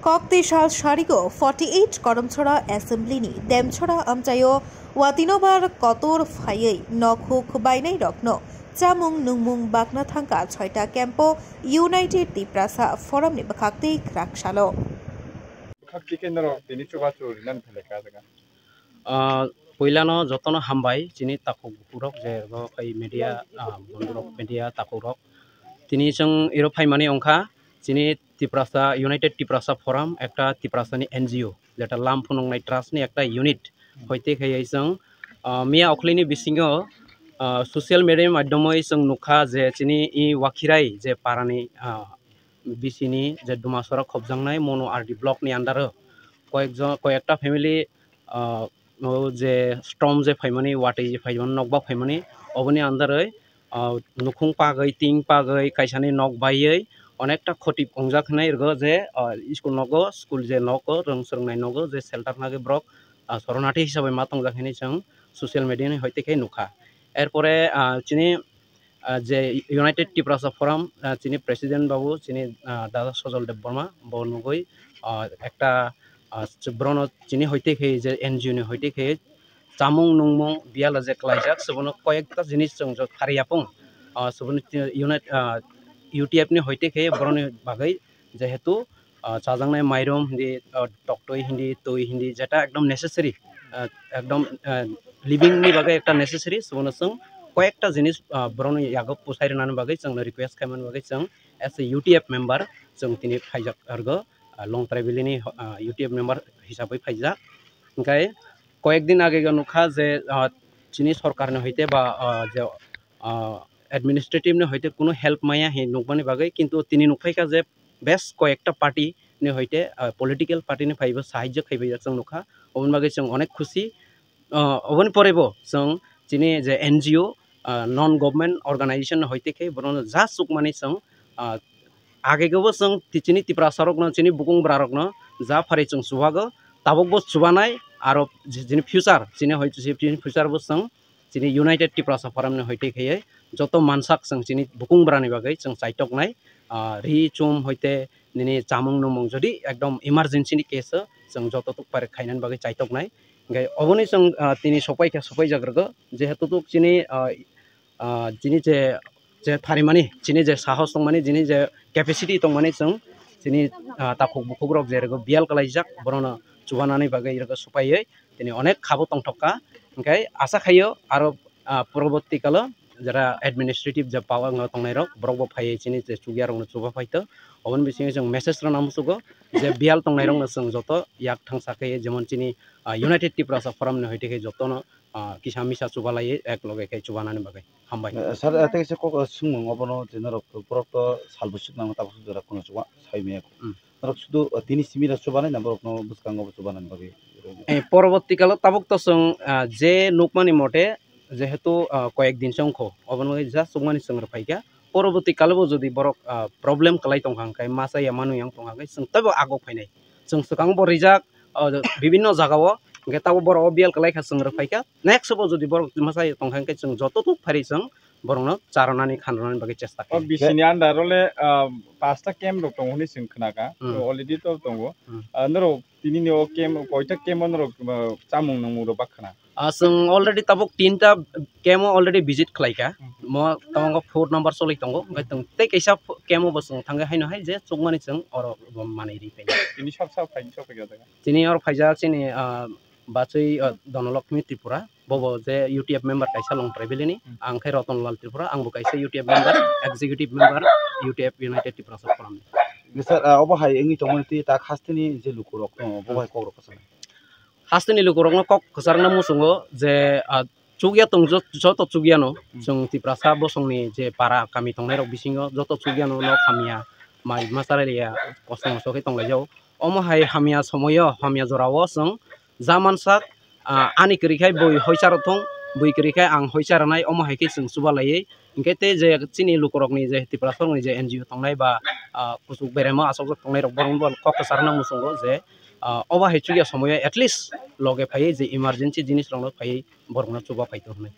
Koktisha Sharigo 48 Koromchora Assembly ni Demchora Amchayo Watinobar Kotor Faye Nokhuk Bainai Rokno Chamung Nungmung Bakna Thangka Choita Campo United Tiprasa Forum ni Bakakti Krakshalo Bakakti Kendro Binichubachu Nan Peleka Poilano Jotono Hambai Chini Takuk Purok Jergo Kai Media Bundurok Media Takurok Tini Chung Europai Mani Onka Chini Tiprasa United Tiprasa Forum একটা Tiprasani NGO যেটা লামফুনং নাই trust নি একটা unit হইতে খাইছং মিয়া অখলিনি বিসিংও social media মাধ্যমে song নুখা যে চিনি ই ওয়াখিরাই যে পারানি বিসিনি যে দুমাসরা খবজাংনাই মনো আরডি ব্লক নি আন্ডার কয়েকটা ফ্যামিলি যে স্টর্ম যে ফাইমানি ওয়াটে যে ফাইমান নকবা ফাইমানি অবনি আন্ডারই নুখুং পাগৈ টিং পাগৈ কাইসানি নক বাইयै অনেকটা ক্ষতি পংজাখনাই রগ যে স্কুল নগো স্কুল যে নগো রং সরংনাই নগো যে শেল্টার নাগে ব্রক শরণার্থী হিসাবে মা তংজাখনি जों সোশ্যাল মিডিয়া হইতে খাই নুখা এরপরে চিনি যে ইউনাইটেড টিপ্রাসা ফোরাম চিনি প্রেসিডেন্ট বাবু চিনি দাদা সজল দেব বর্মা বনগই একটা ব্রণ চিনি হইতে খাই যে এনজিও নি হইতে খাই চামুং নুংমুং বিয়ালা যে ক্লাইজাক সবনো কয়েকটা জিনিস जों খারিয়াপং সবনো UTF ni hoite khe boroni bagai jehetu chajangnai mairom hindi toktoi hindi toi hindi jeta ekdom necessary ekdom living ni bagai ekta necessary sono sung koyekta jinis boroni yago pusairnani bagai jong request khaimani bagai jong as a UTF member jong tini phaijak argo long travel ni UTF member hisabai phaijak enkai koyekdin age nukha je chini sarkar ni hoite ba je administrative ne hoite কোনো help মায়া হে নুকবানি বাগৈ কিন্তু তিনি নুখাইকা যে base কয়েকটা party নে হইতে political party নে five সাহায্য খাইবাই जों নুখা অবন বাগৈ जों অনেক খুশি অবন পরেবো जों চিনি যে এনজিও নন গভর্নমেন্ট অর্গানাইজেশন হইতে খাই বরন যা সুকমানি जों আগেগবো जों চিনি তিপ্রাসারক ন চিনি বুকুং ব্রারক ন যা ফারে जों সুবাগো তাবকবো সুবানাই আর যিনি ফিউচার চিনি হইতে চিনি ফিউচার বো जों চিনি ইউনাইটেড টিপ্রাসা ফোরাম নে হইতে খাই যত মানসাক जों চিনি বুকুং ব্রানি বাগৈ जों চাইটকনাই রি চুম হইতে নিনি চামুং নুমুং যদি একদম ইমার্জেন্সি नि কেস जों যত তুক পারে খাইনান বাগৈ চাইটকনাই গাই অবনি जों তিনি সপাই জাগ্রগো যেহেতু তুক চিনি যিনি যে ফারিমানি চিনি যে সাহস তংমানি যিনি যে ক্যাপাসিটি তংমানি जों চিনি তাকুক বুকুগ্রক যেরগো বিয়াল কলাইজাক বরন চুবানানি বাগৈ এরগো সপাইयै তিনি অনেক খাবো তংঠকা গাই আশা খাইও আর পরবর্তীকাল যারা অ্যাডমিনিস্ট্রেটিভ যে পাওয়া তংনাই রক ব্রক ফাই চিনি যে চুগিয়া রং চুবা ফাইতো অবন বিসিং जों মেসেজ রানাম সুগো যে বিয়াল তংনাই রং जों যত ইয়াক থাংসাকে যেমন চিনি ইউনাইটেড টিপ্রাসা ফোরাম নে হইতে যতন কিসা মিসা চুবালাই এক লগে খাই চুবানানি বাগৈ হামবাই স্যার এতে কক সুমং অবনো জেনার প্রক্ত সালবুসিক নাম তাপসু জরা কোন চুবা সাইমে রক শুধু তিনি সিমিরা চুবানাই না ব্রক বুসকাঙ্গ চুবানানি বাগৈ পরবর্তীকাল তাবক তো जों যে নুকমানি মতে যেহেতু কয়েকদিন সংখ অবনমে যা সুগমানি সংগ্রহ ফাইকা পরবর্তী কালবো যদি বরক প্রবলেম কালাই তংখাংকাই মাসাই মানু yang তংখাংকাই जों তবে আগক ফাইনাই जों সুকাং বরিজাক বিভিন্ন জায়গাও গেতাবো বড় অবিয়াল কালাই খা সংগ্রহ ফাইকা নেক্সট বো যদি বরক মাসাই তংখাংকাই जों যতটুক ফারি जों বরং চারনানি খানরানি বাগै চেষ্টা ও বিসিনি আন্ডারলে পাঁচটা ক্যাম্প রক দং হনি जों खोनागा অলরেডি তো দङ নরো তিনি নি ও ক্যাম্প কয়টা ক্যাম্প নরো চামুং নমু র বাখনা जों अलरेडी ताबक तीनटा केमो अलरेडी विजिट खलाइका म तंग 4 नंबर सलै तंगो गतं ते कैसा केमो बसं थांगे हायनो हाय जे चगमानि जों और मानै रि फैना तिनि सब फाइन सब गया तिनि और फाइजा चिनि बाचै धनलक्ष्मी त्रिपुरा बबो जे यूटीएफ मेंबर कैसा लं ट्राइबेलनि आं खै रतनलाल त्रिपुरा आंबो कैसा UTF member executive member UTF United Tripura forum sir अब हाय एंगि तंगनि ता खास्तिनि जे लुकुरक बहाय कग्रक सम हास्तिनि लुकुरकनो कक खसारना मुसुंगो जे चुगिया तं जत चुगियानो जों तिप्रासा बसंनि जे पारा कामि तंनाय रक बिसिङो जत चुगियानो न खामिया माइ मासारालिया कसं सखै तंलायजाव अमहाय हामिया समयो हामिया जराव जों जामानसा आनि करिखाय बय होइचारथं बय करिखाय आं होइचारनाय अमहायखै जों सुबालायै इंकेते जे चिनि लुकुरकनि जे तिप्रासानि जे एनजिओ तंनाय बा कुसुक बेरेमा आसक तंनाय रक बरन कक खसारना मुसुंगो जे अबा हेचुगिया समय एटलिस्ट लगे फाइ जे इमार्जेंसी जिनिस रंग फाइ बरगना चुबा फाइतो हनै